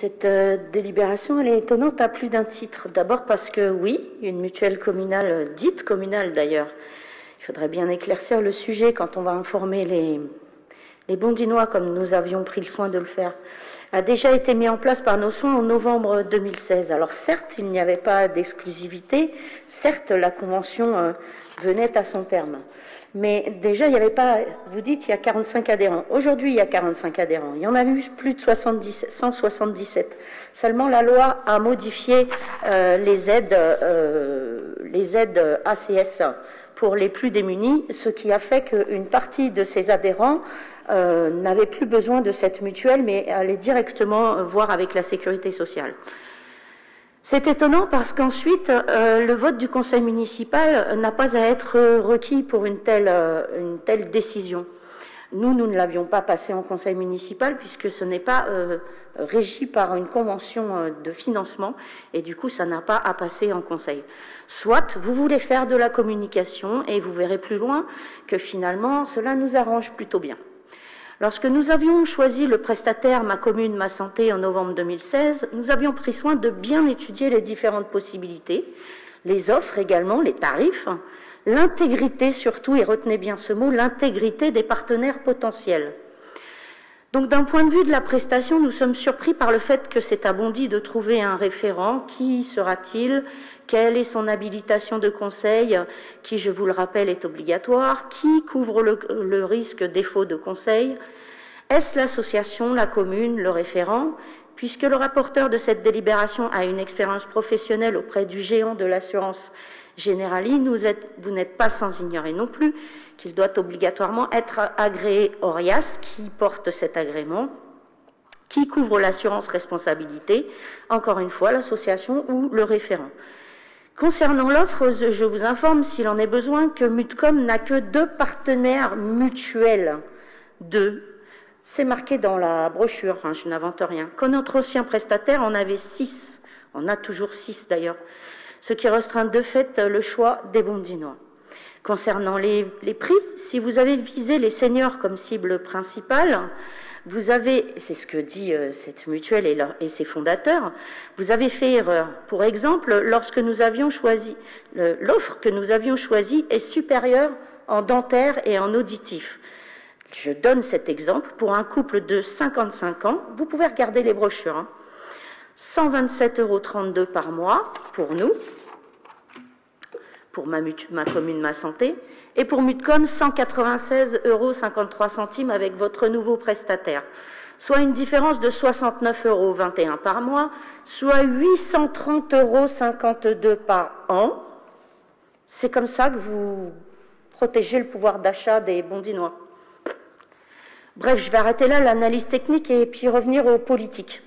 Cette délibération, elle est étonnante à plus d'un titre. D'abord parce que oui, une mutuelle communale, dite communale d'ailleurs, il faudrait bien éclaircir le sujet quand on va informer les Bondinois, comme nous avions pris le soin de le faire, a déjà été mis en place par nos soins en novembre 2016. Alors certes, il n'y avait pas d'exclusivité, certes la convention venait à son terme, mais déjà il n'y avait pas, vous dites il y a 45 adhérents, aujourd'hui il y a 45 adhérents, il y en a eu plus de 177. Seulement la loi a modifié les aides ACS pour les plus démunis, ce qui a fait qu'une partie de ces adhérents n'avaient plus besoin de cette mutuelle, mais allaient directement voir avec la sécurité sociale. C'est étonnant parce qu'ensuite, le vote du conseil municipal n'a pas à être requis pour une telle décision. Nous ne l'avions pas passé en conseil municipal puisque ce n'est pas régi par une convention de financement et du coup, ça n'a pas à passer en conseil. Soit vous voulez faire de la communication et vous verrez plus loin que finalement, cela nous arrange plutôt bien. Lorsque nous avions choisi le prestataire Ma Commune, Ma Santé en novembre 2016, nous avions pris soin de bien étudier les différentes possibilités, les offres également, les tarifs, l'intégrité surtout, et retenez bien ce mot, l'intégrité des partenaires potentiels. Donc d'un point de vue de la prestation, nous sommes surpris par le fait que c'est à Bondy de trouver un référent. Qui sera-t-il? Quelle est son habilitation de conseil, qui, je vous le rappelle, est obligatoire? Qui couvre le risque défaut de conseil? Est-ce l'association, la commune, le référent? Puisque le rapporteur de cette délibération a une expérience professionnelle auprès du géant de l'assurance Generali, vous n'êtes pas sans ignorer non plus qu'il doit obligatoirement être agréé Orias, qui porte cet agrément, qui couvre l'assurance responsabilité, encore une fois, l'association ou le référent. Concernant l'offre, je vous informe, s'il en est besoin, que Mutcom n'a que 2 partenaires mutuels. 2. C'est marqué dans la brochure, hein, je n'invente rien. Que notre ancien prestataire en avait 6. On a toujours 6 d'ailleurs. Ce qui restreint de fait le choix des Bondinois. Concernant les prix, si vous avez visé les seniors comme cible principale, vous avez, c'est ce que dit cette mutuelle et ses fondateurs, vous avez fait erreur. Pour exemple, lorsque nous avions choisi, l'offre que nous avions choisie est supérieure en dentaire et en auditif. Je donne cet exemple pour un couple de 55 ans, vous pouvez regarder les brochures, hein. 127,32 € par mois pour nous, pour ma commune, ma santé, et pour Mutcom, 196,53 € avec votre nouveau prestataire, soit une différence de 69,21 € par mois, soit 830,52 € par an. C'est comme ça que vous protégez le pouvoir d'achat des Bondinois. Bref, je vais arrêter là l'analyse technique et puis revenir aux politiques.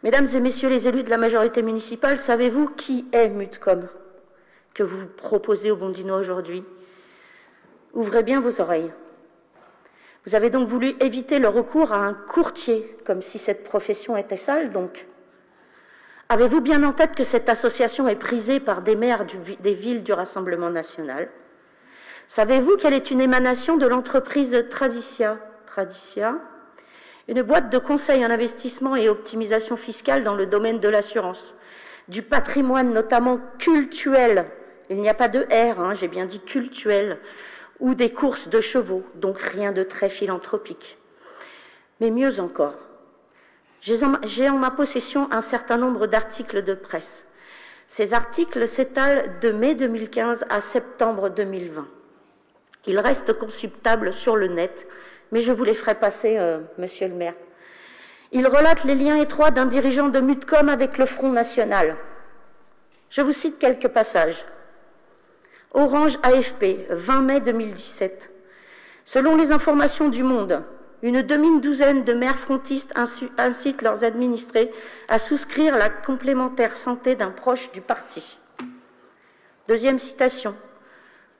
Mesdames et messieurs les élus de la majorité municipale, savez-vous qui est Mutcom que vous proposez aux Bondinois aujourd'hui? Ouvrez bien vos oreilles. Vous avez donc voulu éviter le recours à un courtier, comme si cette profession était sale, donc. Avez-vous bien en tête que cette association est prisée par des maires des villes du Rassemblement national? Savez-vous qu'elle est une émanation de l'entreprise Traditia, une boîte de conseil en investissement et optimisation fiscale dans le domaine de l'assurance, du patrimoine notamment cultuel, il n'y a pas de R, hein, j'ai bien dit cultuel, ou des courses de chevaux, donc rien de très philanthropique. Mais mieux encore, j'ai en ma possession un certain nombre d'articles de presse. Ces articles s'étalent de mai 2015 à septembre 2020. Ils restent consultables sur le net, mais je vous les ferai passer, monsieur le maire. Il relate les liens étroits d'un dirigeant de Mutcom avec le Front National. Je vous cite quelques passages. Orange AFP, 20 mai 2017. Selon les informations du Monde, une demi-douzaine de maires frontistes incitent leurs administrés à souscrire la complémentaire santé d'un proche du parti. Deuxième citation.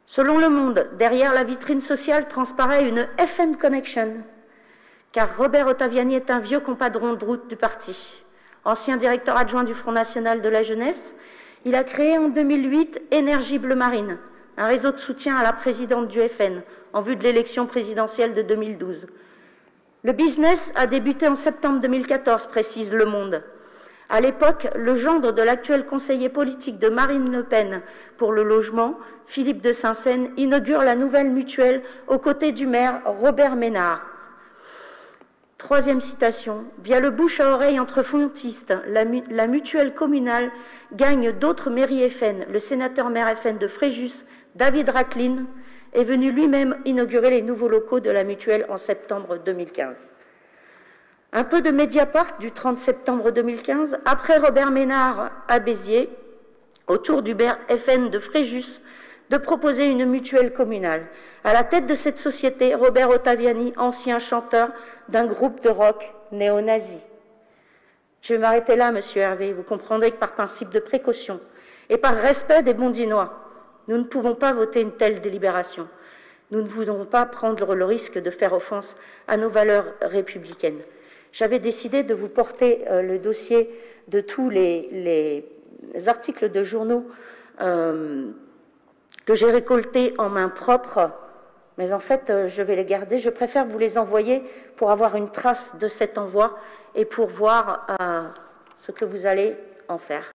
Selon Le Monde, derrière la vitrine sociale transparaît une FN Connection, car Robert Ottaviani est un vieux compadron de route du parti. Ancien directeur adjoint du Front National de la Jeunesse, il a créé en 2008 Énergie Bleu Marine, un réseau de soutien à la présidente du FN en vue de l'élection présidentielle de 2012. Le business a débuté en septembre 2014, précise Le Monde. À l'époque, le gendre de l'actuel conseiller politique de Marine Le Pen pour le logement, Philippe de Sinsène, inaugure la nouvelle mutuelle aux côtés du maire Robert Ménard. Troisième citation, via le bouche à oreille entre fontistes, la mutuelle communale gagne d'autres mairies FN. Le sénateur maire FN de Fréjus, David Rachlin, est venu lui-même inaugurer les nouveaux locaux de la mutuelle en septembre 2015. Un peu de Mediapart du 30 septembre 2015, après Robert Ménard à Béziers, au tour du maire FN de Fréjus de proposer une mutuelle communale. À la tête de cette société, Robert Ottaviani, ancien chanteur d'un groupe de rock néo-nazi. Je vais m'arrêter là, monsieur Hervé. Vous comprendrez que par principe de précaution et par respect des Bondinois, nous ne pouvons pas voter une telle délibération. Nous ne voulons pas prendre le risque de faire offense à nos valeurs républicaines. J'avais décidé de vous porter le dossier de tous les articles de journaux que j'ai récoltés en main propre, mais en fait, je vais les garder. Je préfère vous les envoyer pour avoir une trace de cet envoi et pour voir ce que vous allez en faire.